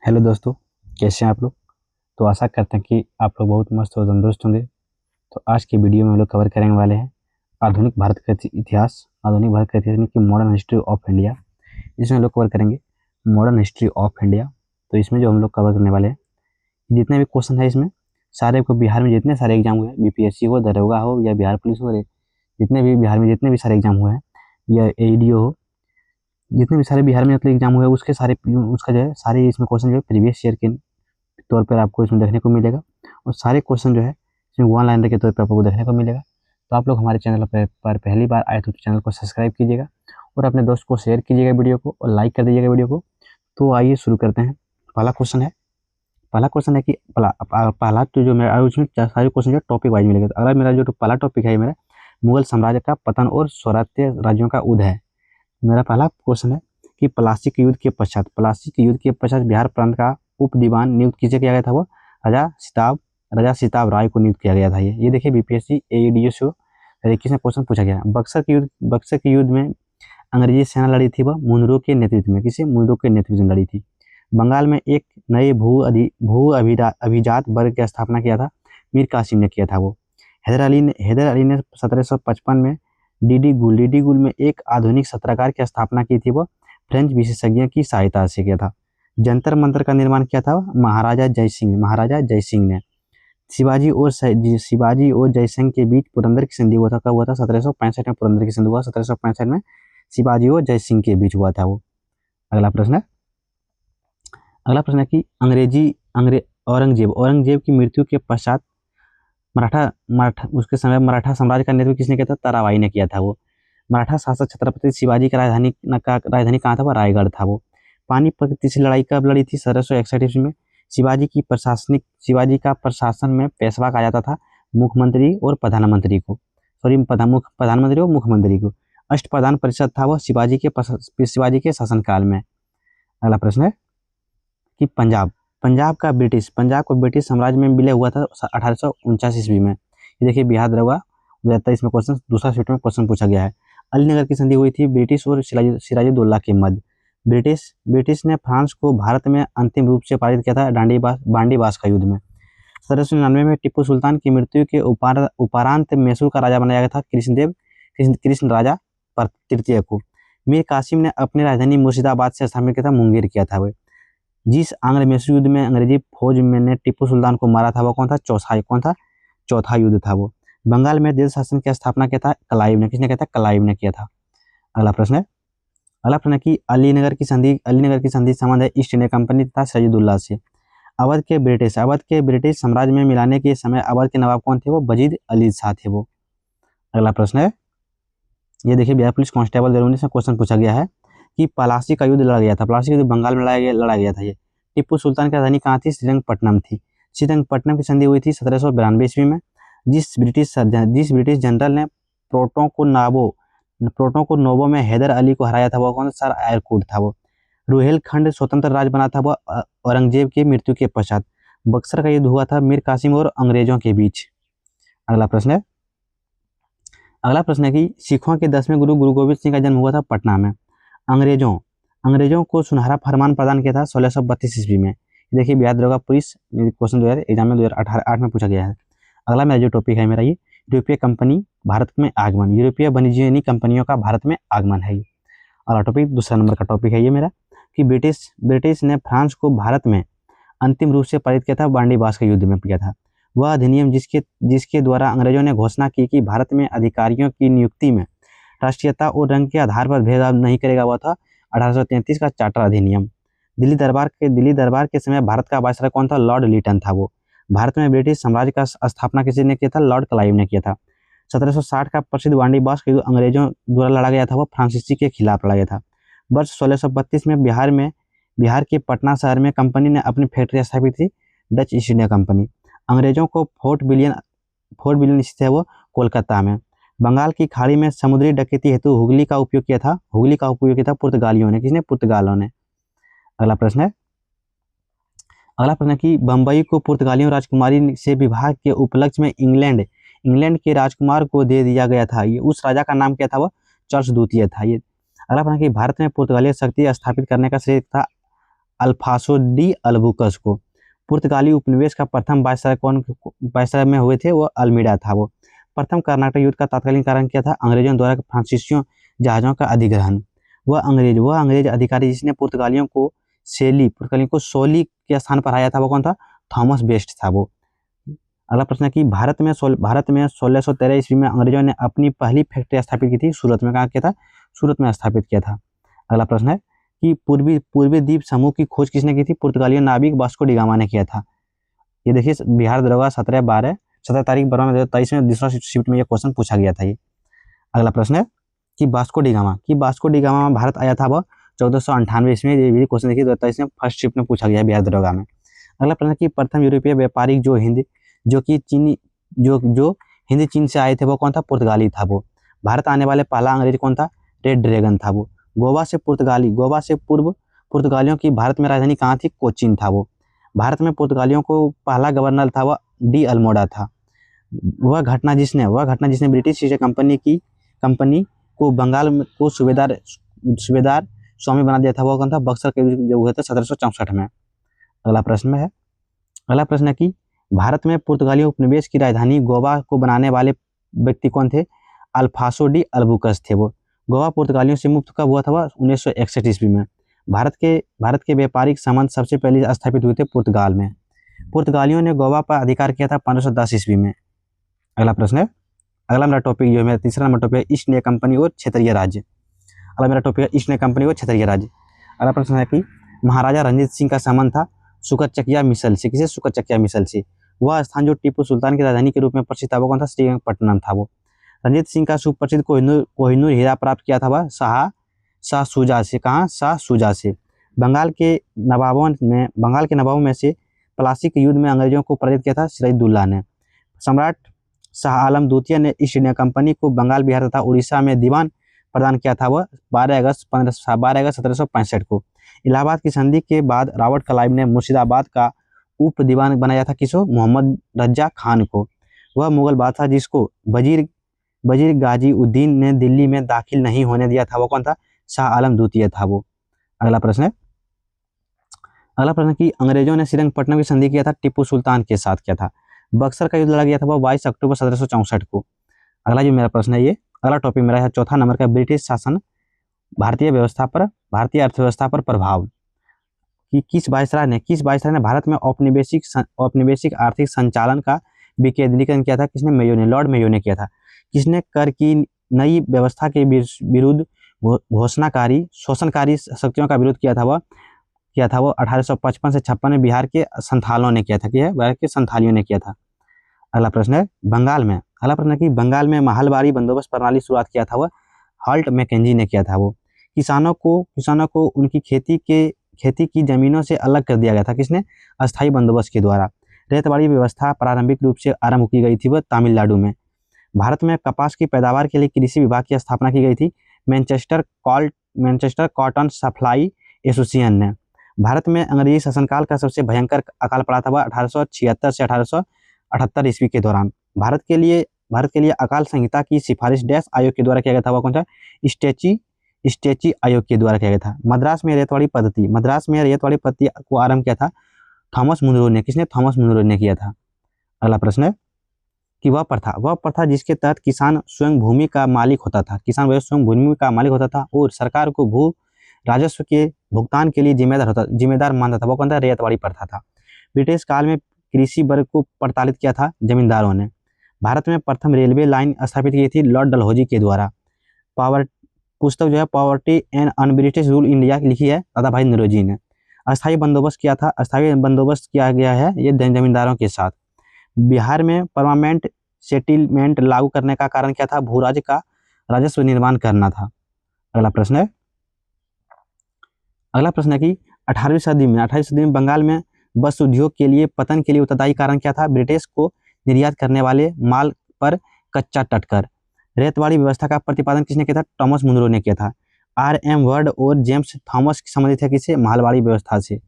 Hello दोस्तों, कैसे हैं आप लोग। तो आशा करते हैं कि आप लोग बहुत मस्त और तंदुरुस्त होंगे। तो आज की वीडियो में हम लोग कवर करने वाले हैं आधुनिक भारत का इतिहास। आधुनिक भारत का इतिहास यानी कि मॉडर्न हिस्ट्री ऑफ इंडिया। इसमें हम लोग कवर करेंगे मॉडर्न हिस्ट्री ऑफ इंडिया। तो इसमें जो हम लोग कवर करने वाले हैं, जितने भी क्वेश्चन है इसमें सारे को बिहार में जितने सारे एग्जाम हुए हैं, बीपीएससी हो, दरोगा हो या बिहार पुलिस हो, जितने भी बिहार में जितने भी सारे एग्जाम हुए हैं या एईडीओ हो, जितने भी सारे बिहार में मतलब एग्जाम हुए हैं, उसके सारे उसका जो है सारे इसमें क्वेश्चन जो है प्रीवियस ईयर के तौर पर आपको इसमें देखने को मिलेगा। और सारे क्वेश्चन जो है इसमें वन लाइनर के तौर पर आपको देखने को मिलेगा। तो आप लोग हमारे चैनल पर पहली बार आए तो चैनल को सब्सक्राइब कीजिएगा और अपने दोस्त को शेयर कीजिएगा वीडियो को और लाइक कर दीजिएगा वीडियो को। तो आइए शुरू करते हैं। पहला क्वेश्चन है कि पहला तो जो मेरा उसमें सारे क्वेश्चन जो टॉपिक वाइज मिलेगा। तो अगला मेरा जो पहला टॉपिक है मेरा मुगल साम्राज्य का पतन और स्वराज्य राज्यों का उदय है। मेरा पहला क्वेश्चन है कि प्लासी के युद्ध के पश्चात बिहार प्रांत का उप दीवान नियुक्त किसे किया गया था। वो राजा सिताब राय को नियुक्त किया गया था। ये देखिए बीपीएससी एईडीएसओ तरीके से क्वेश्चन पूछा गया। बक्सर के युद्ध में अंग्रेजी सेना लड़ी थी, वह मुनरो के नेतृत्व में लड़ी थी। बंगाल में एक नए अभिजात वर्ग की स्थापना किया था, मीर कासिम ने किया था। वो हैदर अली ने 1755 में डीडी गुल में एक आधुनिक सत्रागार की स्थापना की थी। वो फ्रेंच विशेषज्ञों की सहायता से किया था। जंतर मंतर का निर्माण किया था महाराजा जय सिंह ने। शिवाजी और जयसिंह के बीच पुरंदर की संधि हुआ था। कब हुआ था? 1765 में पुरंदर की संधि हुआ। 1765 में शिवाजी और जयसिंह के बीच हुआ था वो। अगला प्रश्न है कि औरंगजेब की मृत्यु के पश्चात उसके समय मराठा साम्राज्य का नेतृत्व किसने किया था? ताराबाई ने किया था वो। मराठा शासक छत्रपति शिवाजी का राजधानी कहाँ था? वो रायगढ़ था वो। पानीपत की तीसरी लड़ाई कब लड़ी थी? 1761 ईस्वी में। शिवाजी का प्रशासन में पेशवा कहा जाता था मुख्यमंत्री और प्रधानमंत्री को। प्रधानमंत्री और मुख्यमंत्री को। अष्टप्रधान परिषद था वो शिवाजी के शासनकाल में। अगला प्रश्न है कि पंजाब को ब्रिटिश साम्राज्य में विलय हुआ था 1849 ईस्वी में। ये देखिए बिहार दरोगा 2023 में क्वेश्चन दूसरा शिफ्ट में क्वेश्चन पूछा गया है। अलीनगर की संधि हुई थी ब्रिटिश और सिराजुद्दौला के मध्य। ब्रिटिश ने फ्रांस को भारत में अंतिम रूप से पराजित किया था बांडीबास का युद्ध में। 1799 में टिप्पू सुल्तान की मृत्यु के उपरांत मैसूर का राजा बनाया गया था कृष्ण राजा तृतीय को। मीर कासिम ने अपनी राजधानी मुर्शिदाबाद से स्थापित किया था, मुंगेर किया था। वह जिस आंग्ल मैसूर युद्ध में अंग्रेजी फौज ने टिप्पू सुल्तान को मारा था वो कौन था? चौथा युद्ध था वो। बंगाल में देश शासन की स्थापना किया था क्लाइव ने। किसने किया था? क्लाइव ने किया था। अगला प्रश्न है कि अलीनगर की संधि संबंध है ईस्ट इंडिया कंपनी तथा सिराजुद्दौला से। अवध के ब्रिटिश साम्राज्य में मिलाने के समय अवध के नवाब कौन थे? वो वजीद अली शाह थे वो। अगला प्रश्न है, ये देखिए बिहार पुलिस कांस्टेबल 2019 में क्वेश्चन पूछा गया है कि प्लासी का युद्ध लड़ा गया था। प्लासी का युद्ध बंगाल में लड़ा गया था। ये टिप्पू सुल्तान की राजधानी कहाँ थी? श्रीरंगपट्टनम थी। श्रीरंगपट्टनम की संधि हुई थी 1792 ईस्वी में। जिस ब्रिटिश जनरल ने प्रोटो नोवो में हैदर अली को हराया था वो कौन? सर एयरकूट था वो। रुहेलखंड स्वतंत्र राज्य बना था वो औरंगजेब की मृत्यु के पश्चात। बक्सर का युद्ध हुआ था मीर कासिम और अंग्रेजों के बीच। अगला प्रश्न है कि सिखों के 10वें गुरु गोबिंद सिंह का जन्म हुआ था पटना में। अंग्रेजों को सुनहरा फरमान प्रदान किया था 1632 ईस्वी में। देखिए बिहार दरोगा पुलिस क्वेश्चन 2000 एग्जाम में 2008 में पूछा गया है। अगला मेरा जो टॉपिक है मेरा ये यूरोपीय कंपनी भारत में आगमन। यूरोपीय वाणिज्य कंपनियों का भारत में आगमन है। अगला टॉपिक दूसरा नंबर का टॉपिक है ये मेरा कि ब्रिटिश ने फ्रांस को भारत में अंतिम रूप से पराजित किया था बांडीबास के युद्ध में किया था। वह अधिनियम जिसके द्वारा अंग्रेजों ने घोषणा की कि भारत में अधिकारियों की नियुक्ति में राष्ट्रीयता और रंग के आधार पर भेदभाव नहीं करेगा, वह था 1833 का चार्टर अधिनियम। दिल्ली दरबार के समय भारत का वायसराय कौन था? लॉर्ड लिटन था वो। भारत में ब्रिटिश साम्राज्य का स्थापना किसी ने किया था? लॉर्ड क्लाइव ने किया था। 1760 का प्रसिद्ध बांडीबास का युद्ध अंग्रेजों द्वारा लड़ा गया था, वो फ्रांसीसी के खिलाफ लड़ा गया था। वर्ष 1632 में बिहार के पटना शहर में कंपनी ने अपनी फैक्ट्री स्थापित की, डच ईस्ट इंडिया कंपनी। अंग्रेजों को फोर्ट विलियम स्थित है वो कोलकाता में। बंगाल की खाड़ी में समुद्री डकैती हेतु हुगली का उपयोग किया था पुर्तगालियों ने। किसने? पुर्तगालों ने। अगला प्रश्न है कि बंबई को पुर्तगालियों राजकुमारी से विवाह के उपलक्ष्य में इंग्लैंड के राजकुमार को दे दिया गया था। ये उस राजा का नाम क्या था? वो चार्ल्स द्वितीय था। ये अगला प्रश्न है कि भारत में पुर्तगाली शक्ति स्थापित करने का श्रेय था अल्फासो डी अल्बुकस को। पुर्तगाली उपनिवेश का प्रथम वायसराय में हुए थे, वो अल्मीडा था वो। प्रथम कर्नाटक युद्ध का तत्कालीन कारण क्या था? अंग्रेजों द्वारा फ्रांसीसियों जहाजों का अधिग्रहण। वह अंग्रेज अधिकारी जिसने पुर्तगालियों को सोली के स्थान पर आया था, वो कौन था? थॉमस बेस्ट था वो। अगला प्रश्न है कि भारत में 1613 ईस्वी में अंग्रेजों ने अपनी पहली फैक्ट्री स्थापित की थी सूरत में। कहाँ किया था? सूरत में स्थापित किया था। अगला प्रश्न है कि पूर्वी द्वीप समूह की खोज किसने की थी? पुर्तगाली नाविक वास्को डी गामा ने किया था। ये देखिए बिहार दरोगा 17 तारीख 12/2023 में दूसरा शिफ्ट में ये क्वेश्चन पूछा गया था ये। अगला प्रश्न है कि वास्को डी गामा भारत आया था वह 1498 ईस्वी में। ये भी क्वेश्चन देखिए 2023 में फर्स्ट शिफ्ट में पूछा गया बिहार दरोगा में। अगला प्रश्न है कि प्रथम यूरोपीय व्यापारी जो हिंद चीन से आए थे, वो कौन था? पुर्तगाली था वो। भारत आने वाले पहला अंग्रेज कौन था? रेड ड्रैगन था वो। गोवा से पूर्व पुर्तगालियों की भारत में राजधानी कहाँ थी? कोचीन था वो। भारत में पुर्तगालियों को पहला गवर्नर था वह डी अल्मोड़ा था। वह घटना जिसने ब्रिटिश ईस्ट कंपनी को बंगाल को सूबेदार स्वामी बना दिया था, वो कौन था? बक्सर के जो हुए थे 1764 में। अगला प्रश्न है कि भारत में पुर्तगाली उपनिवेश की राजधानी गोवा को बनाने वाले व्यक्ति कौन थे? अल्फासो डी अल्बुकस थे वो। गोवा पुर्तगालियों से मुक्त कब हुआ था? वह 1961 ईस्वी में। भारत के व्यापारिक संबंध सबसे पहले स्थापित हुए थे पुर्तगाल में। पुर्तगालियों ने गोवा पर अधिकार किया था 1510 ईस्वी में। अगला प्रश्न है, अगला मेरा टॉपिक जो है, तीसरा नंबर टॉपिक है ईस्ट इंडिया कंपनी और क्षेत्रीय राज्य। अगला मेरा टॉपिक है ईस्ट इंडिया कंपनी और क्षेत्रीय राज्य। अगला प्रश्न है कि महाराजा रणजीत सिंह का संबंध था सुकरचकिया मिसल से। किसे? सुकरचकिया मिसल से। वह स्थान जो टीपू सुल्तान की राजधानी के रूप में प्रसिद्ध था, वो कौन था? श्रीरंगपट्टनम था वो। रणजीत सिंह का सुप्रसिद्ध कोहिनूर हीरा प्राप्त किया था वह शाह शुजा से। कहाँ? शाह शुजा से। बंगाल के नवाबों में से प्लासी के युद्ध में अंग्रेजों को पराजित किया था सिराजुद्दौला ने। सम्राट शाह आलम द्वितीय ने ईस्ट इंडिया कंपनी को बंगाल, बिहार तथा उड़ीसा में दीवान प्रदान किया था वह 12 अगस्त 1765 को। इलाहाबाद की संधि के बाद रॉबर्ट क्लाइव ने मुर्शिदाबाद का उप दीवान बनाया था किसको? मोहम्मद रजा खान को। वह मुगल बादशाह जिसको वजीर गाजी उद्दीन ने दिल्ली में दाखिल नहीं होने दिया था, वो कौन था? शाह आलम द्वितीय था वो। अगला प्रश्न कि अंग्रेजों ने श्रीरंगपट्टनम की संधि किया था टीपू सुल्तान के साथ किया था। बक्सर का युद्ध लड़ा गया था वो 22 अक्टूबर 1764 को। अगला जो मेरा प्रश्न है ये, अगला टॉपिक मेरा है चौथा नंबर का, ब्रिटिश शासन भारतीय अर्थव्यवस्था पर प्रभाव। कि किस वायसराय ने भारत में औपनिवेशिक आर्थिक संचालन का विकेंद्रीकरण किया था? किसने? मेयो ने, लॉर्ड मेयो ने किया था। किसने कर की नई व्यवस्था के विरुद्ध घोषणाकारी शोषणकारी शक्तियों का विरोध किया था? वो 1855 से 56 में बिहार के संथालों ने किया था। बिहार के संथालियों ने किया था। अगला प्रश्न है कि बंगाल में महलबारी बंदोबस्त प्रणाली शुरुआत किया था वह हॉल्ट मैकेंजी ने किया था वो। किसानों को उनकी खेती की जमीनों से अलग कर दिया गया था। किसने? अस्थायी बंदोबस्त के द्वारा। रेतवाड़ी व्यवस्था प्रारंभिक रूप से आरंभ की गई थी वह तमिलनाडु में। भारत में कपास की पैदावार के लिए कृषि विभाग की स्थापना की गई थी मैनचेस्टर कॉटन सप्लाई एसोसिएशन ने। भारत में अंग्रेजी शासनकाल का सबसे भयंकर अकाल पड़ा था वह 1876 से 1878 ईस्वी के दौरान। भारत के लिए अकाल संहिता की सिफारिश डैश आयोग के द्वारा किया गया था, वह कौन था? स्टेची आयोग के द्वारा किया गया था। मद्रास में रेतवाड़ी पद्धति को आरंभ किया था थॉमस मुनरो ने। किसने? थॉमस मुनरो ने किया था। अगला प्रश्न है कि वह प्रथा जिसके तहत किसान स्वयं भूमि का मालिक होता था और सरकार को भू राजस्व के भुगतान के लिए जिम्मेदार मानता था, वो कौन था? रेतवाड़ी प्रथा था। ब्रिटिश काल में कृषि वर्ग को प्रताड़ित किया था जमींदारों ने। भारत में प्रथम रेलवे लाइन स्थापित की थी लॉर्ड डलहौजी के द्वारा। पुस्तक जो है poverty and un British rule India लिखी है दादाभाई नौरोजी ने। अस्थायी बंदोबस्त किया गया है ये जमींदारों के साथ। बिहार में परमानेंट सेटलमेंट लागू करने का कारण क्या था? भूराज का राजस्व निर्माण करना था। अगला प्रश्न है कि 18वीं सदी में बंगाल में बस उद्योग के लिए पतन के लिए उत्तरदायी कारण क्या था? ब्रिटिश को निर्यात करने वाले माल पर कच्चा टटकर। रेतवाड़ी व्यवस्था का प्रतिपादन किसने किया था? थॉमस मुनरो ने किया था। R.M. वर्ड और जेम्स थॉमस संबंधित है किससे? महलबारी व्यवस्था से।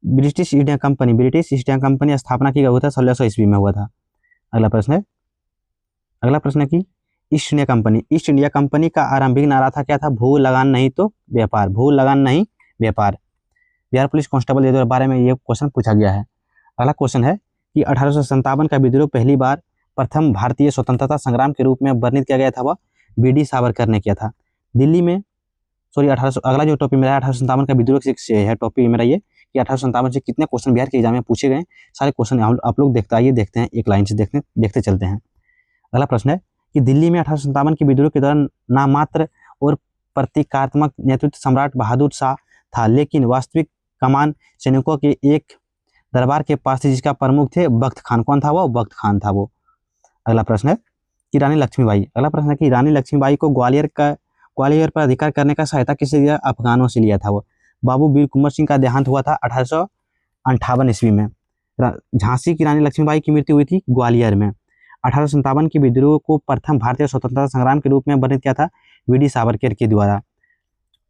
ब्रिटिश ईस्ट इंडिया कंपनी स्थापना की गई था 1600 ईस्वी में हुआ था। अगला प्रश्न है कि ईस्ट इंडिया कंपनी का आरंभिक नारा था क्या था? भू लगान नहीं व्यापार। बिहार पुलिस कांस्टेबल के बारे में ये क्वेश्चन पूछा गया है। अगला क्वेश्चन है कि 1857 का विद्रोह पहली बार प्रथम भारतीय स्वतंत्रता संग्राम के रूप में वर्णित किया गया था, वह बी.डी. सावरकर ने किया था। दिल्ली में अगला जो टॉपिक मेरा है 1857 का विद्रोह से है टॉपिक मेरा ये कि 1857 से कितने क्वेश्चन बिहार के एग्जाम में पूछे गए, सारे क्वेश्चन आप लोग देखते हैं, एक लाइन से देखते चलते हैं। अगला प्रश्न है कि दिल्ली में 1857 के विद्रोह के दौरान नाममात्र और प्रतीकात्मक नेतृत्व सम्राट बहादुर शाह था, लेकिन वास्तविक कमान सैनिकों के एक दरबार के पास थी जिसका प्रमुख थे बख्त खान। कौन था वो? बख्त खान था वो। अगला प्रश्न है कि रानी लक्ष्मीबाई रानी लक्ष्मीबाई को ग्वालियर पर अधिकार करने का सहायता किससे दिया? अफगानों से लिया था वो। बाबू वीर कुंवर सिंह का देहांत हुआ था 1858 ईस्वी में। झांसी की रानी लक्ष्मीबाई की मृत्यु हुई थी ग्वालियर में। 1857 के विद्रोह को प्रथम भारतीय स्वतंत्रता संग्राम के रूप में वर्णित किया था बी.डी. सावरकर के द्वारा।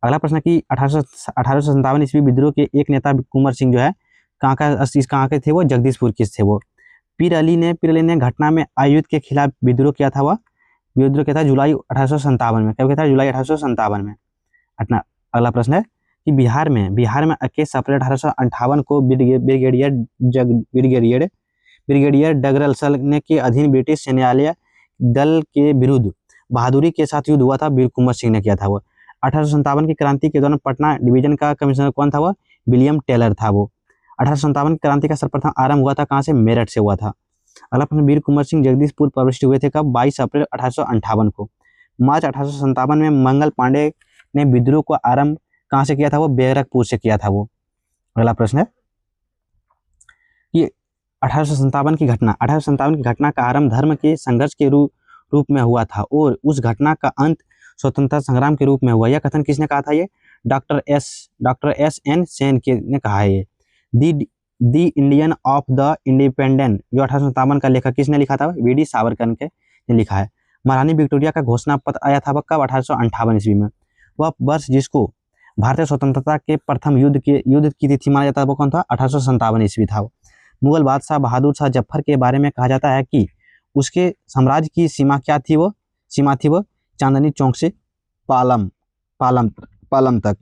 अगला प्रश्न कि 1857 ईस्वी विद्रोह के एक नेता कुंवर सिंह जो है कहाँ के थे वो? जगदीशपुर के थे वो। पीर अली ने घटना में आयुध के खिलाफ विद्रोह किया था, वह विद्रोह किया था जुलाई 1857 में। कब किया था? जुलाई 1857 में। अगला प्रश्न है कि बिहार में 21 अप्रैल 1858 को ब्रिगेडियर डगरल ने के अधीन ब्रिटिश सैन्यालय दल के विरुद्ध बहादुरी के साथ युद्ध हुआ था, वीर कुंवर सिंह ने किया था वो। 1857 की क्रांति के दौरान पटना डिवीजन का कमिश्नर कौन था? वह विलियम टेलर था वो। 1857 क्रांति का सर्वप्रथम आरंभ हुआ था कहाँ से? मेरठ से हुआ था। अगला प्रश्न, वीर कुंवर सिंह जगदीशपुर प्रविष्ट हुए थे कब? 22 अप्रैल 1858 को। मार्च 1857 में मंगल पांडे ने विद्रोह को आरंभ कहाँ से किया था? वो बैरकपुर से किया था वो। अगला प्रश्न है कि 1857 की घटना का आरंभ धर्म के संघर्ष के रूप में हुआ था और उस घटना का अंत स्वतंत्रता संग्राम के रूप में हुआ। यह कथन किसने कहा था? ये डॉक्टर एस एन सेन ने कहा है। ये दी इंडियन ऑफ द इंडिपेंडेंट जो 1857 का लेखक किसने लिखा था? बी.डी. सावरकर ने लिखा है। महारानी विक्टोरिया का घोषणा पत्र आया था कब? 1858 ईस्वी में। वह वर्ष जिसको भारतीय स्वतंत्रता के प्रथम युद्ध की तिथि माना जाता है वो कौन था? 1857 ईस्वी था। मुगल बादशाह बहादुर शाह जफर के बारे में कहा जाता है कि उसके साम्राज्य की सीमा क्या थी? वो चांदनी चौक से पालम तक।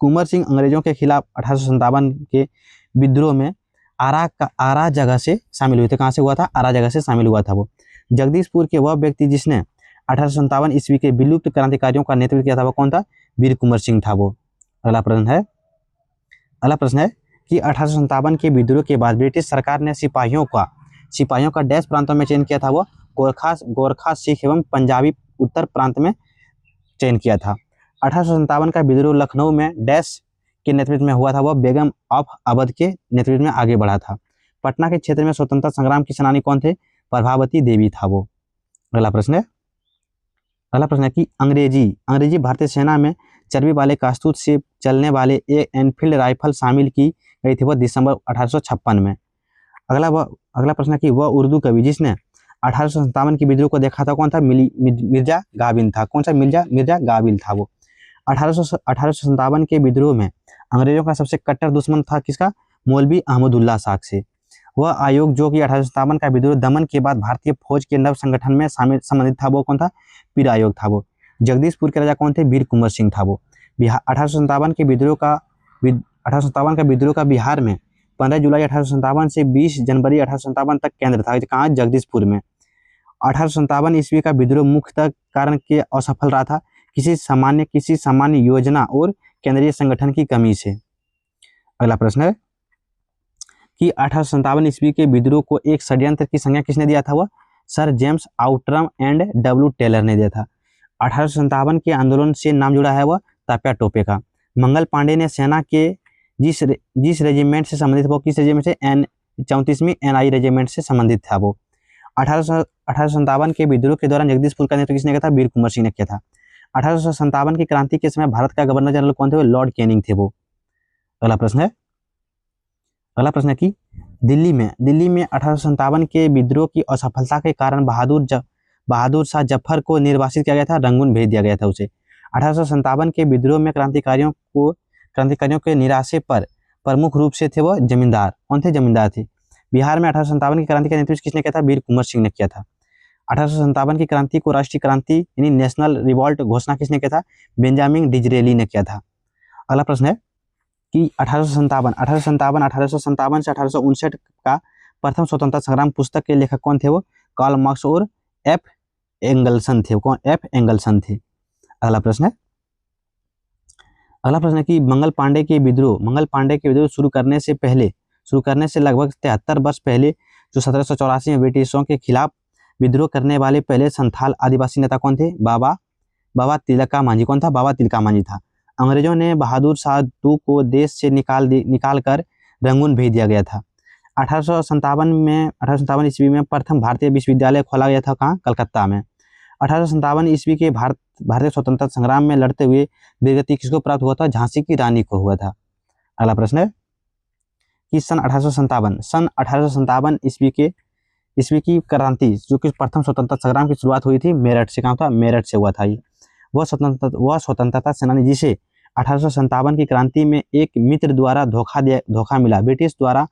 कुंवर सिंह अंग्रेजों के खिलाफ 1857 के विद्रोह में आरा जगह से शामिल हुए थे। कहाँ से हुआ था? आरा जगह से शामिल हुआ था वो। जगदीशपुर के वह व्यक्ति जिसने 1857 ईस्वी के विलुप्त क्रांतिकारियों का नेतृत्व किया था वो कौन था? वीर कुंवर सिंह था वो। अगला प्रश्न है कि 1857 के विद्रोह के बाद ब्रिटिश सरकार ने सिपाहियों का डैश प्रांतों में चयन किया था? वो गोरखा, सिख एवं पंजाबी उत्तर प्रांत में चयन किया था। 1857 का विद्रोह लखनऊ में डैश के नेतृत्व में हुआ था? वह बेगम ऑफ अवध के नेतृत्व में आगे बढ़ा था। पटना के क्षेत्र में स्वतंत्रता संग्राम की सेनानी कौन थे? प्रभावती देवी था वो। अगला प्रश्न है कि अंग्रेजी भारतीय सेना में चर्बी वाले कारतूस से चलने वाले एक एनफील्ड राइफल शामिल की गई थी, वह दिसंबर 1856 में। अगला प्रश्न है कि वह उर्दू कवि जिसने 1857 के विद्रोह को देखा था कौन था? मिर्जा गाविल था। कौन सा? मिर्जा गाविल था वो। 1857 के विद्रोह में अंग्रेजों का सबसे कट्टर दुश्मन था किसका? मौलवी अहमदुल्ला साक्से। वह आयोग जो कि 1857 का विद्रोह दमन के बाद भारतीय फौज के नव संगठन में संबंधित था वो कौन था? पीर आयोग था वो। जगदीशपुर के राजा कौन थे? वीर कुंवर सिंह था वो। 1857 का विद्रोह का बिहार में 15 जुलाई 1857 से 20 जनवरी 1857 तक केंद्र था। कहाँ? जगदीशपुर में। 1857 ईस्वी का विद्रोह मुख्यतः कारण के असफल रहा था किसी सामान्य योजना और केंद्रीय संगठन की कमी से। अगला प्रश्न है कि 1857 ईस्वी के विद्रोह को एक षड्यंत्र की संज्ञा किसने दिया था? वह sir James Outram and W Taylor ने दिया था। 1857 के आंदोलन से नाम जुड़ा है वह तात्या टोपे का। मंगल पांडे ने सेना के जिस रेजिमेंट से संबंधित वो किस रेजिमेंट से? 34वीं NI रेजिमेंट से संबंधित था वो। 1857 के विद्रोह के दौरान जगदीशपुर का नेतृत्व किसने किया था? वीर कुंवर सिंह ने किया था। 1857 की क्रांति के समय भारत का गवर्नर जनरल कौन थे? वो लॉर्ड कैनिंग थे वो। अगला प्रश्न है कि दिल्ली में 1857 के विद्रोह की असफलता के कारण बहादुर शाह जफर को निर्वासित किया गया था, रंगून भेज दिया गया था उसे। 1857 के विद्रोह में क्रांतिकारियों के निराशे पर प्रमुख रूप से थे वो जमींदार। कौन थे? जमींदार थे। बिहार में 1857 की क्रांति का नेतृत्व किसने किया था? वीर कुंवर सिंह ने किया था। 1857 की क्रांति को राष्ट्रीय क्रांति यानी नेशनल रिवॉल्ट घोषणा किसने किया था? बेंजामिन डिजरेली ने किया था। अगला प्रश्न है कि 1857 से 1859 का प्रथम स्वतंत्रता संग्राम पुस्तक के लेखक कौन थे? वो कार्ल मार्क्स और एफ एंगल्सन थे। कौन? एफ एंगल्सन थे। अगला प्रश्न है कि मंगल पांडे के विद्रोह शुरू करने से लगभग 73 वर्ष पहले जो 1784 में ब्रिटिशों के खिलाफ विद्रोह करने वाले पहले संथाल आदिवासी नेता कौन थे? बाबा तिलका मांझी। कौन था? बाबा तिलका मांझी था। अंग्रेजों ने बहादुर शाह टू को देश से निकाल कर रंगून भेज दिया गया था। 1857 ईस्वी में प्रथम भारतीय विश्वविद्यालय खोला गया था। कहाँ? कलकत्ता में। 1857 ईस्वी के भारतीय स्वतंत्रता संग्राम में लड़ते हुए वीरगति किसको प्राप्त हुआ था? झांसी की रानी को हुआ था। अगला प्रश्न है कि सन 1857 ईस्वी की क्रांति जो कि प्रथम स्वतंत्रता संग्राम की शुरुआत हुई थी मेरठ से। कहाँ था? मेरठ से हुआ था ये। वह स्वतंत्रता सेनानी जिसे 1857 की क्रांति में एक मित्र द्वारा धोखा मिला, ब्रिटिश द्वारा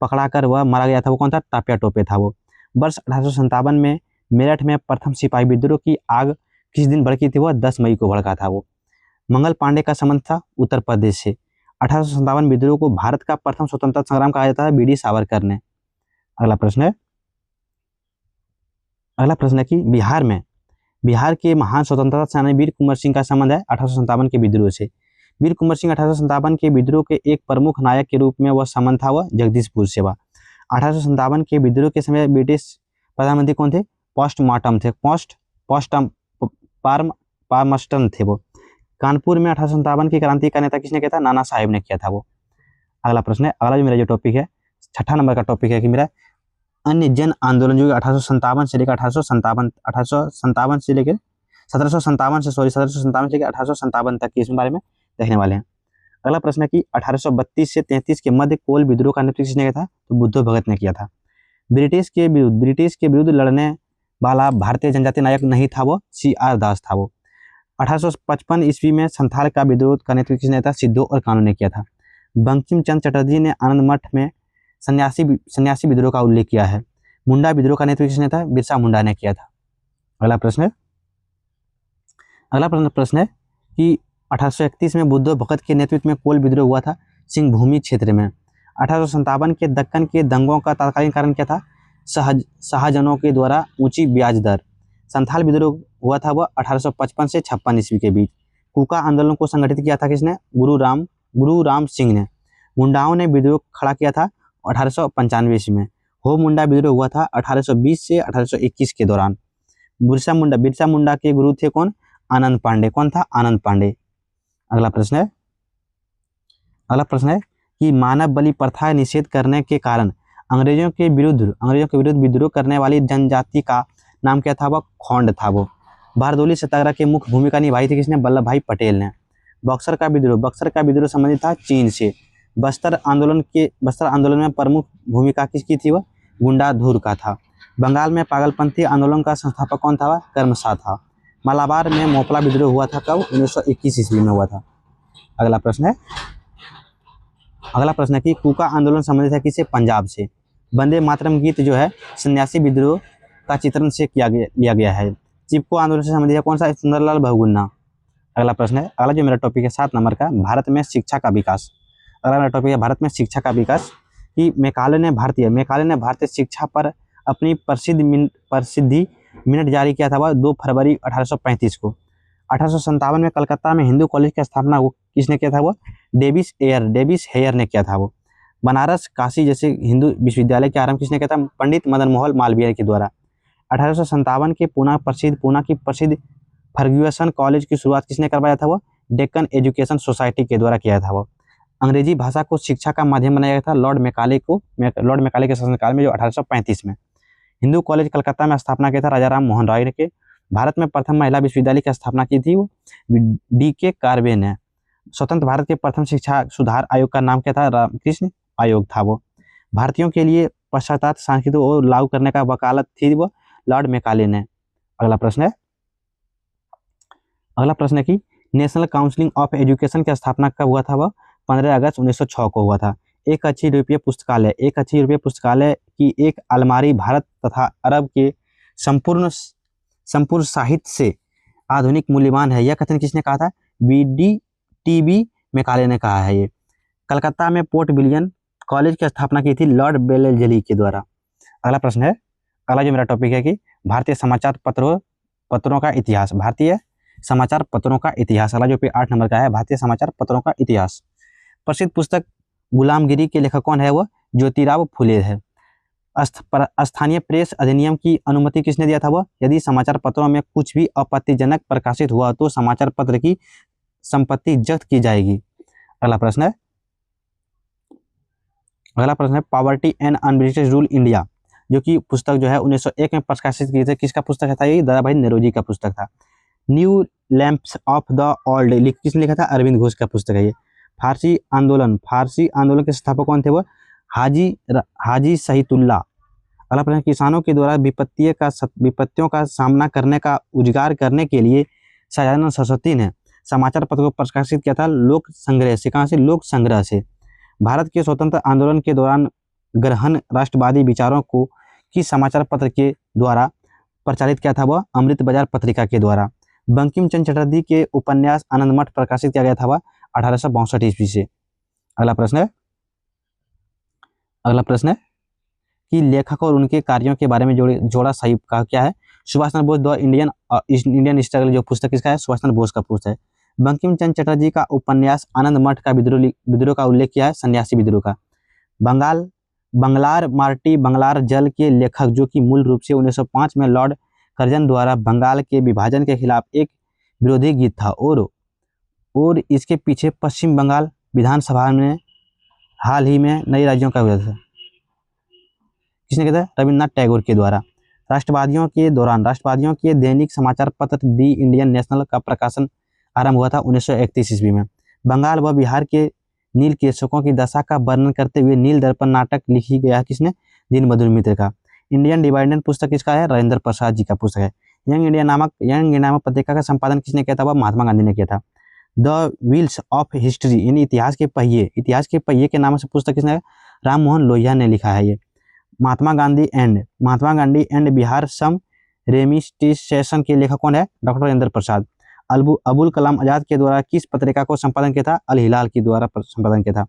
पकड़ाकर वह मारा गया था। वो कौन था? तात्या टोपे था वो। वर्ष 1857 में मेरठ में प्रथम सिपाही विद्रोह की आग किस दिन भड़की थी? वह 10 मई को भड़का था वो। मंगल पांडे का संबंध था उत्तर प्रदेश से। 1857 विद्रोह को भारत का प्रथम स्वतंत्रता संग्राम कहा जाता है बी.डी. सावरकर ने। अगला प्रश्न है कि बिहार के महान स्वतंत्रता सेनानी वीर कुंवर सिंह का संबंध है 1857 के विद्रोह से। वीर कुंवर सिंह 1857 के विद्रोह के एक प्रमुख नायक के रूप में वह संबंध था वह जगदीशपुर से। 1857 के विद्रोह के समय ब्रिटिश प्रधानमंत्री कौन थे? पार्मस्टन थे वो। कानपुर में 1857 की क्रांति का नेता किसने किया था? नाना साहेब ने किया था वो। अगला प्रश्न है, अगला जो मेरा जो टॉपिक है 6ठा नंबर का टॉपिक है कि मेरा अन्य जन आंदोलन जो 1857 से लेकर 1757 से लेकर 1857 तक के इसके बारे में देखने वाले हैं। अगला प्रश्न है कि 1832 से 33 के मध्य कोल विद्रोह का नेतृत्व किसने किया था? तो बुद्धो भगत ने किया था। ब्रिटिश के विरुद्ध लड़ने वाला भारतीय जनजातीय नायक नहीं था वो, C.R. दास था वो। 1855 ईस्वी में संथाल का विद्रोह का नेतृत्व किसने था? सिद्धू और कानू ने किया था। बंकिम चंद्र चटर्जी ने आनंद मठ में सन्यासी विद्रोह का उल्लेख किया है। मुंडा विद्रोह का नेतृत्व किसने था? बिरसा मुंडा ने किया था। अगला प्रश्न है कि 1831 में बुद्धो भगत के नेतृत्व में कोल विद्रोह हुआ था सिंहभूमि क्षेत्र में। 1857 के दक्कन के दंगों का तत्कालीन कारण क्या था? शाहजहां के द्वारा ऊंची ब्याज दर। संथाल विद्रोह हुआ था वह 1855 से 56 ईस्वी के बीच। कूका आंदोलन को संगठित किया था किसने? गुरु राम सिंह ने। मुंडाओं ने विद्रोह खड़ा किया था 1895 ईस्वी में। हो मुंडा विद्रोह हुआ था 1820 से 1821 के दौरान। बिरसा मुंडा के गुरु थे कौन? आनंद पांडे। कौन था? आनंद पांडे। अगला प्रश्न है कि मानव बलि प्रथा निषेध करने के कारण अंग्रेजों के विरुद्ध विद्रोह करने वाली जनजाति का नाम क्या था? वह खोंड था वो। बारदोली सत्याग्रह की मुख्य भूमिका निभाई थी किसने? वल्लभ भाई पटेल ने। बक्सर का विद्रोह संबंधित था चीन से। बस्तर आंदोलन में प्रमुख भूमिका किसकी थी? वह गुंडाधुर का था। बंगाल में पागलपंथी आंदोलन का संस्थापक कौन था? वह कर्मशा था। मालाबार में मोपला विद्रोह हुआ था कब? 1921 ईस्वी में हुआ था। अगला प्रश्न है कि कूका आंदोलन संबंधित है किससे? पंजाब से। वंदे मातरम गीत जो है सन्यासी विद्रोह का चित्रण से लिया गया है। चिपको आंदोलन से संबंधित है कौन सा? सुंदरलाल बहुगुणा। अगला प्रश्न है, अगला जो मेरा टॉपिक है 7 नंबर का, भारत में शिक्षा का विकास। अगला मेरा टॉपिक है भारत में शिक्षा का विकास कि मैकाले ने भारतीय शिक्षा पर अपनी प्रसिद्धि मिनट जारी किया था वह 2 फरवरी 1835 को। 1857 में कलकत्ता में हिंदू कॉलेज की स्थापना किसने किया था? वो डेविस हेयर ने किया था वो। बनारस काशी जैसे हिंदू विश्वविद्यालय के आरंभ किसने किया था? पंडित मदन मोहन मालवीय के द्वारा। 1857 के पूना की प्रसिद्ध फर्ग्यूसन कॉलेज की शुरुआत किसने करवाया था? वो डेक्कन एजुकेशन सोसाइटी के द्वारा किया था वो। अंग्रेजी भाषा को शिक्षा का माध्यम बनाया गया था लॉर्ड मैकाले के शासनकाल में जो 1835 में। हिंदू कॉलेज कलकत्ता में स्थापना किया था राजा राम मोहन राय ने। भारत में प्रथम महिला विश्वविद्यालय की स्थापना की थी वो D.K. कार्वे ने। स्वतंत्र भारत के प्रथम शिक्षा सुधार आयोग का नाम क्या था? रामकृष्ण आयोग था वो। भारतीयों के लिए पश्चात संस्कृति को लागू करने का वकालत थी वो लॉर्ड मैकाले ने। अगला प्रश्न है कि नेशनल काउंसिल ऑफ एजुकेशन की स्थापना कब हुआ था? वह 15 अगस्त 1906 को हुआ था। एक अच्छी यूरोपीय पुस्तकालय की एक अलमारी भारत तथा अरब के संपूर्ण साहित्य से आधुनिक मूल्यवान है। यह कथन किसने कहा था? B.D. मैकाले ने कहा है ये। कलकत्ता में पोर्ट विलियम कॉलेज की स्थापना की थी लॉर्ड बेलेजली के द्वारा। अगला प्रश्न है, अगला जो मेरा टॉपिक है कि भारतीय समाचार पत्रों का इतिहास। भारतीय समाचार पत्रों का इतिहास, अगला जो 8 नंबर का है, भारतीय समाचार पत्रों का इतिहास। प्रसिद्ध पुस्तक गुलामगिरी के लेखक कौन है? वो ज्योतिराव फुले है। स्थानीय प्रेस अधिनियम की अनुमति किसने दिया था? वह यदि समाचार पत्रों में कुछ भी आपत्तिजनक प्रकाशित हुआ तो समाचार पत्र की संपत्ति जब्त की जाएगी। अगला प्रश्न है poverty and un-British rule India, जो कि पुस्तक जो है 1901 में प्रकाशित की थी। किसका पुस्तक था? ये दादाभाई नौरोजी का पुस्तक था। New lamps of the old किसने लिखा था? अरविंद घोष का पुस्तक है ये। फारसी आंदोलन के संस्थापक कौन थे? वो हाजी सहीतुल्लाह। अगला प्रश्न, किसानों के द्वारा विपत्तियों का सामना करने का उजागर करने के लिए सयानंद सरस्वती ने समाचार पत्र को प्रकाशित किया था लोक संग्रह से। कहाँ से? लोक संग्रह से। भारत के स्वतंत्र आंदोलन के दौरान ग्रहण राष्ट्रवादी विचारों को किस समाचार पत्र के द्वारा प्रचारित किया था? वह अमृत बाजार पत्रिका के द्वारा। बंकिम चंद्र चटर्जी के उपन्यास आनंद मठ प्रकाशित किया गया था वह 1862 ईस्वी से। अगला प्रश्न है कि लेखक और उनके कार्यों के बारे में जोड़ा सही का क्या है? Subhash Chandra Bose the Indian struggle, जो पुस्तक किसका है? सुभाष चंद्र बोस का पुस्तक है। बंकिम चंद्र चटर्जी का उपन्यास आनंद मठ का विद्रोह का उल्लेख किया है, सन्यासी विद्रोह का। बंगलार मार्टी बंगलार जल के लेखक, जो कि मूल रूप से 1905 में लॉर्ड कर्जन द्वारा बंगाल के विभाजन के खिलाफ एक विरोधी गीत था और इसके पीछे पश्चिम बंगाल विधानसभा में हाल ही में नए राज्यों का हुआ था। किसने किया था? रविन्द्रनाथ टैगोर के द्वारा। राष्ट्रवादियों के दैनिक समाचार पत्र दी इंडियन नेशनल का प्रकाशन आरंभ हुआ था 1931 ईस्वी में। बंगाल व बिहार के नील कृषकों की दशा का वर्णन करते हुए नील दर्पण नाटक लिखी गया किसने? दीनबंधु मित्र का। इंडियन डिपेंडेंट पुस्तक किसका है? राजेंद्र प्रसाद जी का पुस्तक है। यंग इंडिया नामक पत्रिका का संपादन किसने किया था? वह महात्मा गांधी ने किया था। द व्हील्स ऑफ हिस्ट्री, यानी इतिहास के पहिए के नाम से पुस्तक किसने? राम मोहन लोहिया ने लिखा है ये। महात्मा गांधी एंड बिहार सम रेमिस्टेशन के लेखक कौन है? डॉक्टर राजेंद्र प्रसाद। अबुल कलाम आजाद के द्वारा किस पत्रिका को संपादन किया था? अल हिलाल के द्वारा संपादन किया था।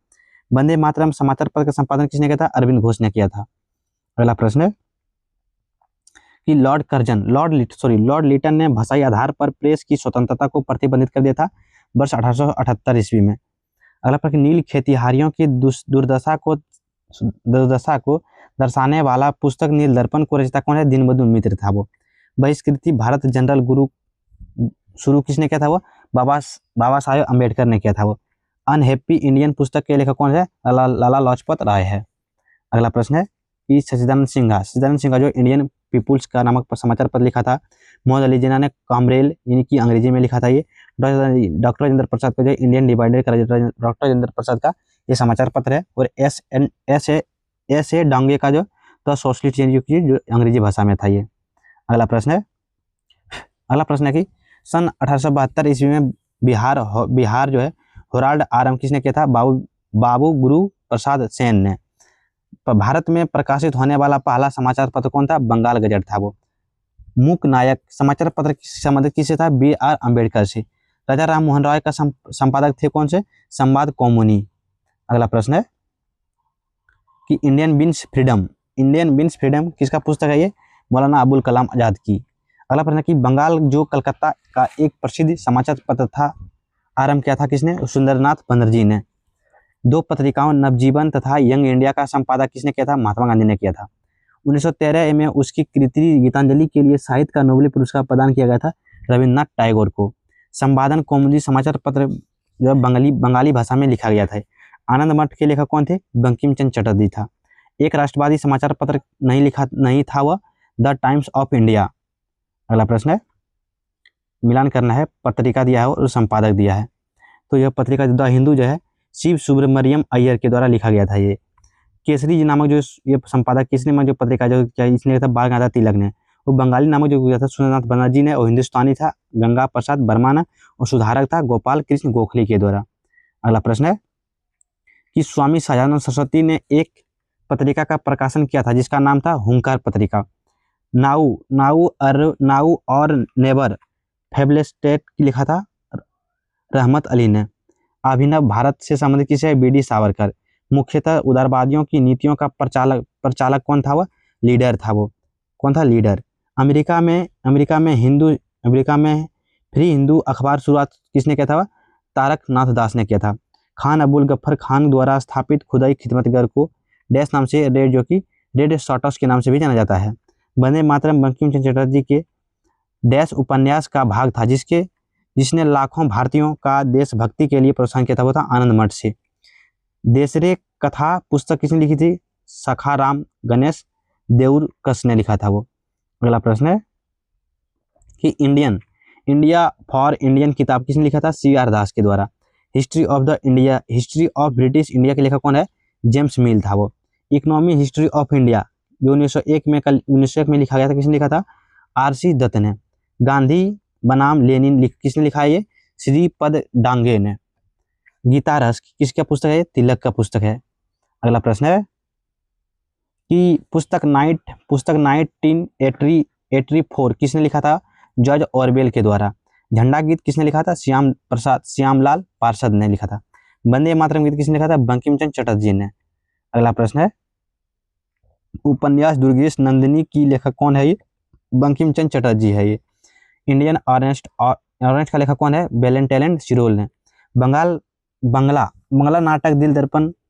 वंदे मातरम समाचार पत्र का संपादन किसने किया था? अरविंद घोष ने किया था। अगला प्रश्न है कि लॉर्ड लिटन ने भाषाई आधार पर प्रेस की स्वतंत्रता को प्रतिबंधित कर दिया था वर्ष 1878 ईस्वी में। अगला प्रश्न, नील खेतिहरियों की दुर्दशा को दर्शाने वाला पुस्तक नील दर्पण को रचयिता कौन है? दीनबंधु मित्र था वो। बहिष्कृति भारत जनरल गुरु शुरू किसने किया था? वो बाबा साहेब अम्बेडकर ने किया था वो। अनहैप्पी इंडियन पुस्तक के लेखक कौन है? लाला लाजपत राय है। अगला प्रश्न है कि सच्चिदानंद सिन्हा जो इंडियन पीपुल्स का नामक समाचार पत्र लिखा था। मोहम्मद अली जिन्ना ने कामरेल यानी कि अंग्रेजी में लिखा था ये। डॉक्टर राजेंद्र प्रसाद का जो इंडियन डिवाइडेड का डॉक्टर राजेंद्र प्रसाद का ये समाचार पत्र है। और एस ए डांगे का जो द सोशलिस्ट जो अंग्रेजी भाषा में था ये। अगला प्रश्न है कि सन 1872 ईस्वी में बिहार जो है हेराल्ड आरंभ किसने किया था? बाबू गुरु प्रसाद सेन ने। भारत में प्रकाशित होने वाला पहला समाचार पत्र कौन था? बंगाल गजट था वो। मूक नायक समाचार पत्र संबंधित किससे था? B.R. अम्बेडकर से। राजा राम मोहन राय का संपादक थे कौन से? संवाद कौमुदी। अगला प्रश्न है कि इंडियन बीन्स फ्रीडम किसका पुस्तक है? ये मौलाना अबुल कलाम आजाद की। अगला प्रश्न है कि बंगाल जो कलकत्ता का एक प्रसिद्ध समाचार पत्र था आरंभ किया था किसने? सुंदरनाथ बनर्जी ने। 2 पत्रिकाओं नवजीवन तथा यंग इंडिया का संपादक किसने किया था? महात्मा गांधी ने किया था। 1913 में उसकी कृति गीतांजलि के लिए साहित्य का नोबेल पुरस्कार प्रदान किया गया था रविन्द्रनाथ टैगोर को। संपादन कौमुदी समाचार पत्र जो बंगाली भाषा में लिखा गया था। आनंद मठ के लेखक कौन थे? बंकिम चंद्र चटर्जी था। एक राष्ट्रवादी समाचार पत्र नहीं था वह द टाइम्स ऑफ इंडिया। अगला प्रश्न है, मिलान करना है, पत्रिका दिया है और संपादक दिया है। तो यह पत्रिका द हिंदू जो है शिव सुब्रमण्यम अय्यर के द्वारा लिखा गया था। ये केसरी जी नामक जो ये संपादक किसने में जो पत्रिका जो क्या इसने था? बाल गंगाधर तिलक ने। वो बंगाली नामक जो किया था सुंदरनाथ बनर्जी ने। और हिंदुस्तानी था गंगा प्रसाद वर्मा ने। और सुधारक था गोपाल कृष्ण गोखले के द्वारा। अगला प्रश्न है कि स्वामी सच्चिदानंद सरस्वती ने एक पत्रिका का प्रकाशन किया था जिसका नाम था हुंकार पत्रिका। नाउ और नेवर फेबलेस स्टेट लिखा था रहमत अली ने। अभिनव भारत से संबंधित किसे है? बी.डी. सावरकर। मुख्यतः उदारवादियों की नीतियों का प्रचालक कौन था? वो लीडर था। वो कौन था? लीडर। अमेरिका में फ्री हिंदू अखबार शुरुआत किसने किया था? तारक नाथ दास ने किया था। खान अबुल गफ्फर खान द्वारा स्थापित खुदाई खिदमतगर को डैश नाम से रेड शॉर्ट्स के नाम से भी जाना जाता है। वंदे मातरम बंकिम चंद्र चटर्जी के डैश उपन्यास का भाग था जिसने लाखों भारतीयों का देशभक्ति के लिए प्रोत्साहन किया था। वो था आनंद मठ से। देशरे कथा पुस्तक किसने लिखी थी? सखाराम गणेश देउरकस ने लिखा था वो। अगला प्रश्न है कि इंडिया फॉर इंडियन किताब किसने लिखा था? C.R. दास के द्वारा। हिस्ट्री ऑफ ब्रिटिश इंडिया के लेखक कौन है? जेम्स मिल था वो। इकोनॉमी हिस्ट्री ऑफ इंडिया जो 1901 में लिखा गया था, किसने लिखा था? R.C. दत्त ने। गांधी बनाम लेनिन किसने लिखा है? ये श्रीपद डांगे ने। गीता रस किसका पुस्तक है? तिलक का पुस्तक है। अगला प्रश्न है कि पुस्तक 1984 किसने लिखा था? जॉर्ज ऑरवेल के द्वारा। झंडा गीत किसने लिखा था? श्यामलाल पार्षद ने लिखा था। वंदे मातरम गीत किसने लिखा था? बंकिम चंद्र चटर्जी ने। अगला प्रश्न है उपन्यास दुर्गेश नंदिनी की लेखक कौन है? ये बंकिम चंद्र चटर्जी है। ये इंडियन ऑरेंज का लेखक कौन है? वेलेंटाइन सिरोल ने। बंगला नाटक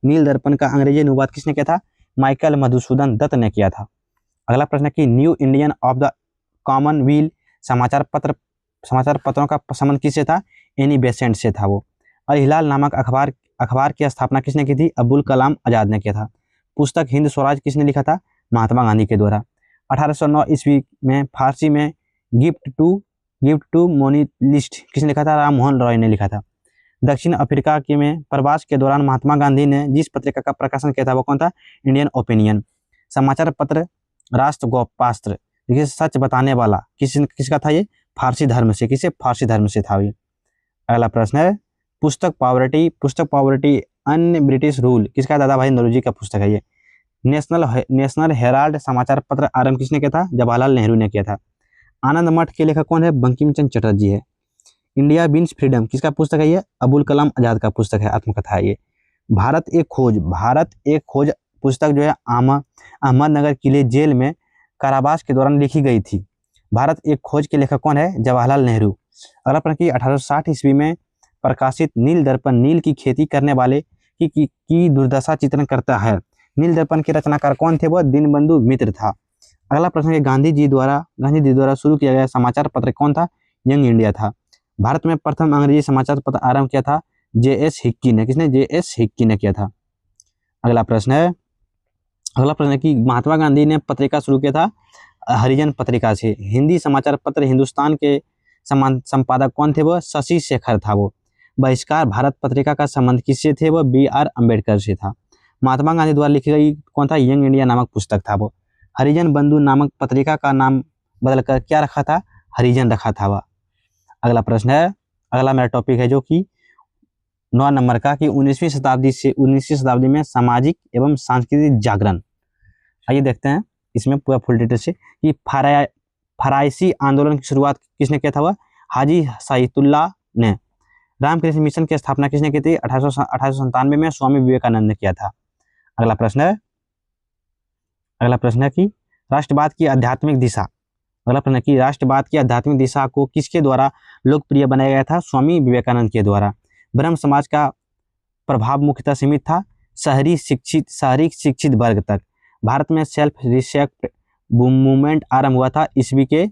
नील दर्पण का अंग्रेजी अनुवाद किसने किया था? माइकल मधुसूदन दत्त ने किया था। अगला प्रश्न है कि new Indian of the Commonwealth समाचार पत्रों का संबंध किससे था? एनी बेसेंट से था वो। अल हिलाल नामक अखबार की स्थापना किसने की थी? अबुल कलाम आजाद ने किया था। पुस्तक हिंद स्वराज किसने लिखा था? महात्मा गांधी के द्वारा। 1809 ईस्वी में फारसी में गिफ्ट टू मोनिलिस्ट किसने लिखा था? राम मोहन रॉय ने लिखा था। दक्षिण अफ्रीका के में प्रवास के दौरान महात्मा गांधी ने जिस पत्रिका का प्रकाशन किया था वो कौन था? Indian opinion. समाचार पत्र राष्ट्र गोपास्त्र देखिए सच बताने वाला किसका था? ये फारसी धर्म से। किसे? फारसी धर्म से था ये। अगला प्रश्न है पुस्तक पॉवर्टी अन्य ब्रिटिश रूल किसका? दादा भाई नौरोजी का पुस्तक है ये। नेशनल हेराल्ड समाचार पत्र आरंभ किसने किया था? जवाहरलाल नेहरू ने किया था। आनंद मठ के लेखक कौन है? बंकिम चंद्र चटर्जी है। इंडिया विंस फ्रीडम किसका पुस्तक है? ये अबुल कलाम आजाद का पुस्तक है, आत्मकथा है ये। भारत एक खोज पुस्तक जो है अहमदनगर किले जेल में कारावास के दौरान लिखी गई थी। भारत एक खोज के लेखक कौन है? जवाहरलाल नेहरू। अगला प्रश्न की 1860 ईस्वी में प्रकाशित नील दर्पण नील की खेती करने वाले की दुर्दशा चित्रण करता है। नील दर्पण के रचनाकार कौन थे? वह दीनबंधु मित्र था। अगला प्रश्न है गांधी जी द्वारा शुरू किया गया समाचार पत्र कौन था? यंग इंडिया था। भारत में प्रथम अंग्रेजी समाचार पत्र आरंभ किया था J.S. हिक्की ने। किसने? J.S. हिक्की ने किया था। अगला प्रश्न है कि महात्मा गांधी ने पत्रिका शुरू किया था हरिजन पत्रिका से। हिंदी समाचार पत्र हिंदुस्तान के संपादक कौन थे? वह शशि शेखर था वो। बहिष्कार भारत पत्रिका का संबंध किससे थे? वह B.R. अम्बेडकर से था। महात्मा गांधी द्वारा लिखी गई कौन था? यंग इंडिया नामक पुस्तक था वो। हरिजन बंधु नामक पत्रिका का नाम बदलकर क्या रखा था? हरिजन रखा था वह। अगला प्रश्न है अगला मेरा टॉपिक है जो कि 9 नंबर का कि 19वीं शताब्दी में सामाजिक एवं सांस्कृतिक जागरण। आइए देखते हैं इसमें पूरा फुल डिटेल से कि फराइसी आंदोलन की शुरुआत किसने किया था? वह हाजी साइतुल्लाह ने। रामकृष्ण मिशन की स्थापना किसने की थी? 1897 में स्वामी विवेकानंद ने किया था। अगला प्रश्न है कि राष्ट्रवाद की आध्यात्मिक दिशा को किसके द्वारा लोकप्रिय बनाया गया था? स्वामी विवेकानंद के द्वारा। ब्रह्म समाज का प्रभाव मुख्यतः सीमित था शहरी शिक्षित वर्ग तक। भारत में सेल्फ रिस्पेक्ट मूवमेंट आरंभ हुआ था ईस्वी के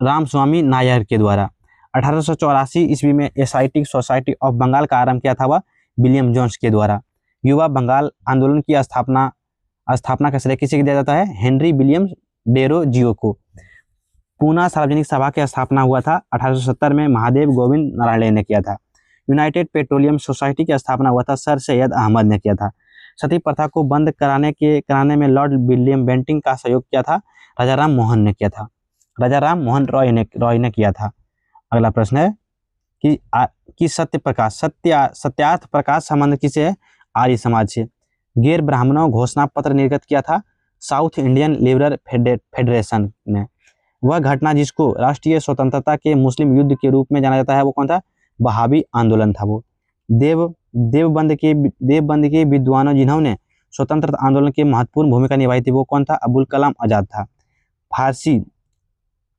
रामस्वामी नायर के द्वारा। 1884 ईस्वी में एशियाटिक सोसाइटी ऑफ बंगाल का आरंभ किया था वह विलियम जोन्स के द्वारा। युवा बंगाल आंदोलन की स्थापना का श्रेय किसे दिया जाता है? हेनरी विलियम डेरोजियो को। पूना सार्वजनिक सभा की स्थापना हुआ था 1870 में महादेव गोविंद नारायण ने किया था। यूनाइटेड पेट्रोलियम सोसाइटी की स्थापना हुआ था सर सैयद अहमद ने किया था। सती प्रथा को बंद कराने में लॉर्ड विलियम बेंटिंग का सहयोग किया था राजाराम मोहन ने किया था। राजाराम मोहन रॉय ने किया था। अगला प्रश्न है कि सत्यार्थ प्रकाश संबंध किसे है? आर्य समाज से। गैर ब्राह्मणों घोषणा पत्र निर्गत किया था साउथ इंडियन लिबरल फेडरेशन ने। वह घटना जिसको राष्ट्रीय स्वतंत्रता के मुस्लिम युद्ध के रूप में जाना जाता है वो कौन था? वहाबी आंदोलन था वो। देवबंद के विद्वानों जिन्होंने स्वतंत्रता आंदोलन की महत्वपूर्ण भूमिका निभाई थी वो कौन था? अबुल कलाम आजाद था।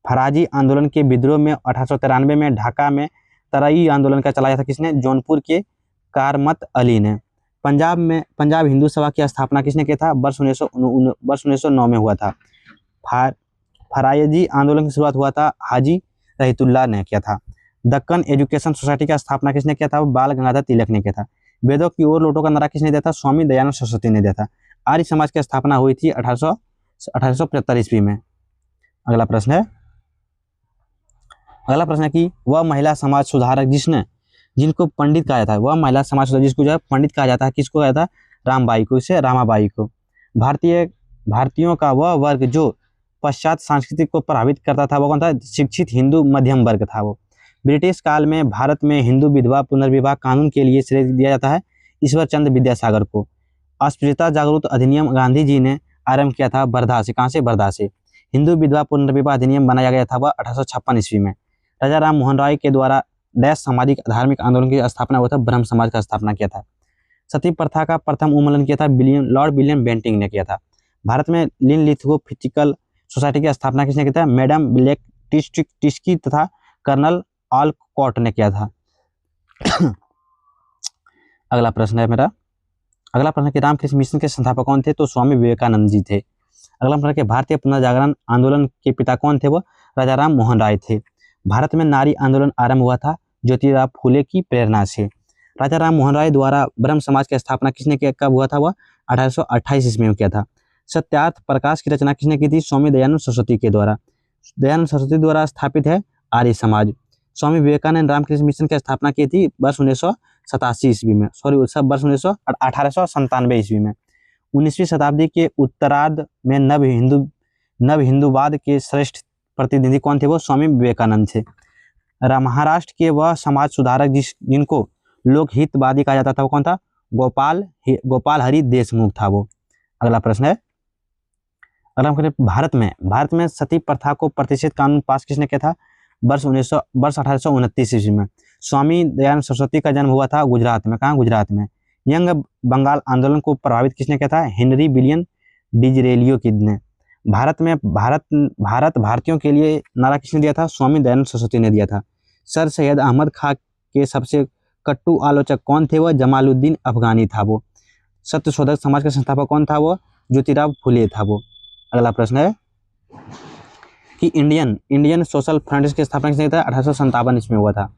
फराजी आंदोलन के विद्रोह में 1893 में ढाका में तराई आंदोलन का चलाया था किसने? जौनपुर के कारमत अली ने। पंजाब हिंदू सभा की स्थापना किसने किया था? वर्ष 1909 में हुआ था। फरायजी आंदोलन की शुरुआत हुआ था हाजी रहतुल्लाह ने किया था। दक्कन एजुकेशन सोसाइटी का स्थापना किसने किया था? बाल गंगाधर तिलक ने किया था। वेदों की ओर लौटो का नारा किसने दिया था? स्वामी दयानंद सरस्वती ने दिया था। आर्य समाज की स्थापना हुई थी 1875 ईस्वी में। अगला प्रश्न है कि वह महिला समाज सुधारक जिनको पंडित कहा जाता है, वह महिला समाज सुधारक जिसको जो है पंडित कहा जाता है, किसको कहा जाता है? रामबाई को, इसे रामाबाई को। भारतीयों का वह वर्ग जो पश्चात संस्कृति को प्रभावित करता था वो कौन था? शिक्षित हिंदू मध्यम वर्ग था वो। ब्रिटिश काल में भारत में हिंदू विधवा पुनर्विवाह कानून के लिए श्रेय दिया जाता है ईश्वर चंद्र विद्यासागर को। अस्पृश्यता जागरूक अधिनियम गांधी जी ने आरंभ किया था वर्धा से। कहाँ से? वर्धा से। हिंदू विधवा पुनर्विवाह अधिनियम बनाया गया था वह 1856 ईस्वी में। राजा राम मोहन राय के द्वारा डैश सामाजिक धार्मिक आंदोलन की स्थापना हुआ था, ब्रह्म समाज का स्थापना किया था। सती प्रथा का प्रथम उन्मूलन किया था लॉर्ड विलियम बेंटिंग ने किया था। भारत में लिथोग्राफिकल सोसाइटी की स्थापना किसने किया था? मैडम ब्लैक टिस्की तथा कर्नल ऑलकॉट ने किया था। अगला प्रश्न है कि रामकृष्ण मिशन के संस्थापक कौन थे? तो स्वामी विवेकानंद जी थे। अगला प्रश्न है कि भारतीय पुनर्जागरण आंदोलन के पिता कौन थे? वो राजा राम मोहन राय थे। भारत में नारी आंदोलन आरंभ हुआ था ज्योतिराव फूले की प्रेरणा से। राजा राम मोहन राय द्वारा ब्रह्म समाज की स्थापना किसने किया? कब हुआ था? वह 1828 ईस्वी में किया था। सत्यार्थ प्रकाश की रचना किसने की थी? स्वामी दयानंद सरस्वती के द्वारा। दयानंद सरस्वती द्वारा स्थापित है आर्य समाज। स्वामी विवेकानंद रामकृष्ण मिशन की स्थापना की थी वर्ष 1987 ईस्वी में, वर्ष 1897 ईस्वी में। 19वीं शताब्दी के उत्तरार्ध में नव हिंदूवाद के श्रेष्ठ प्रतिनिधि कौन थे? वो स्वामी विवेकानंद थे। महाराष्ट्र के वह समाज सुधारक जिनको लोकहितवादी कहा जाता था वो कौन था? गोपाल हरि देशमुख था वो। अगला प्रश्न है भारत में सती प्रथा को प्रतिषेध कानून पास किसने किया था? वर्ष 1829 ईस्वी में। स्वामी दयानंद सरस्वती का जन्म हुआ था गुजरात में। कहाँ? गुजरात में। यंग बंगाल आंदोलन को प्रभावित किसने किया था? हेनरी विलियम डिजरेलियो ने। भारतीयों के लिए नारा किसने दिया था? स्वामी दयानंद सरस्वती ने दिया था। सर सैयद अहमद खां के सबसे कट्टू आलोचक कौन थे? वह जमालुद्दीन अफगानी था वो। सत्यशोधक समाज का संस्थापक कौन था? वो ज्योतिराव फुले था वो। अगला प्रश्न है कि इंडियन सोशल फ्रंट की स्थापना किसने किया था? 1857 ईस्वी में हुआ था।